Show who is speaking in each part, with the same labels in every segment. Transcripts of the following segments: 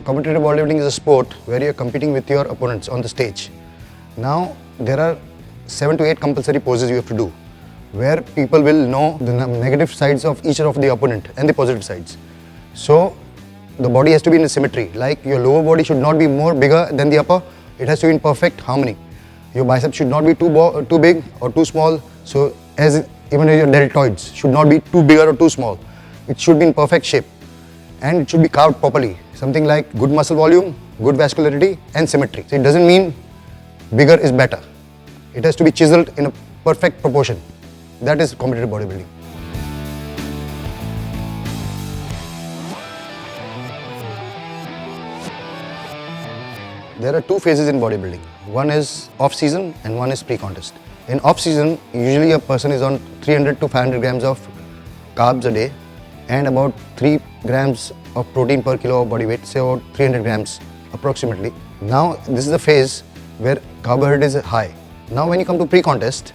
Speaker 1: Competitive bodybuilding is a sport where you're competing with your opponents on the stage. Now, there are 7 to 8 compulsory poses you have to do, where people will know the negative sides of each of the opponent and the positive sides. So, the body has to be in symmetry. Like your lower body should not be more bigger than the upper. It has to be in perfect harmony. Your biceps should not be too big or too small. So, even your deltoids should not be too bigger or too small. It should be in perfect shape, and it should be carved properly. Something like good muscle volume, good vascularity and symmetry. So it doesn't mean bigger is better. It has to be chiseled in a perfect proportion. That is competitive bodybuilding. There are 2 phases in bodybuilding. One is off-season and one is pre-contest. In off-season, usually a person is on 300 to 500 grams of carbs a day and about 3 grams of protein per kilo of body weight, say about 300 grams approximately. Now, this is the phase where carbohydrate is high. Now, when you come to pre-contest,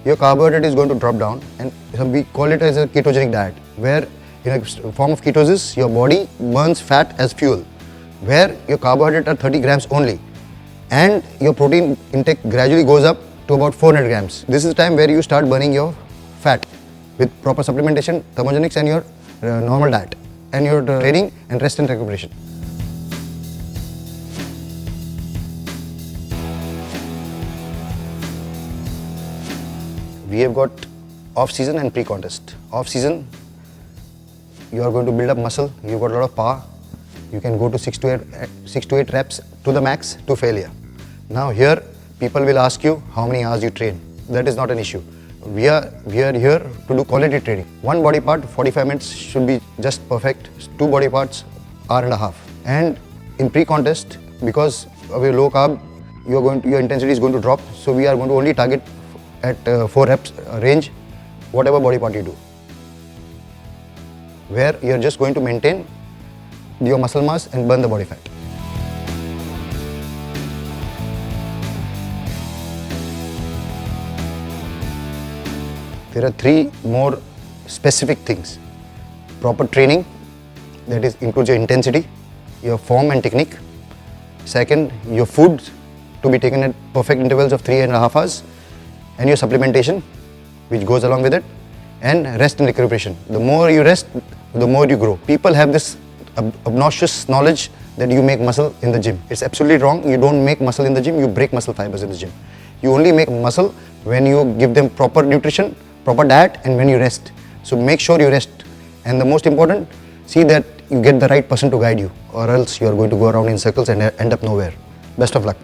Speaker 1: your carbohydrate is going to drop down, and we call it as a ketogenic diet, where in a form of ketosis, your body burns fat as fuel, where your carbohydrate are 30 grams only, and your protein intake gradually goes up to about 400 grams. This is the time where you start burning your fat with proper supplementation, thermogenics and your normal diet, and your training and rest and recuperation. We have got off-season and pre-contest. Off-season, you are going to build up muscle, you've got a lot of power. You can go to 6 to 8 reps to the max to failure. Now here, people will ask you how many hours you train. That is not an issue. We are here to do quality training. One body part, 45 minutes should be just perfect. 2 body parts, hour and a half. And in pre-contest, because of your low carb, your intensity is going to drop. So we are going to only target at 4 reps range, whatever body part you do, where you're just going to maintain your muscle mass and burn the body fat. There are 3 more specific things. Proper training, that is includes your intensity, your form and technique. Second, your food to be taken at perfect intervals of 3.5 hours, and your supplementation, which goes along with it, and rest and recuperation. The more you rest, the more you grow. People have this obnoxious knowledge that you make muscle in the gym. It's absolutely wrong. You don't make muscle in the gym, you break muscle fibers in the gym. You only make muscle when you give them proper nutrition, proper diet, and when you rest. So make sure you rest. And the most important, see that you get the right person to guide you, or else you are going to go around in circles and end up nowhere. Best of luck.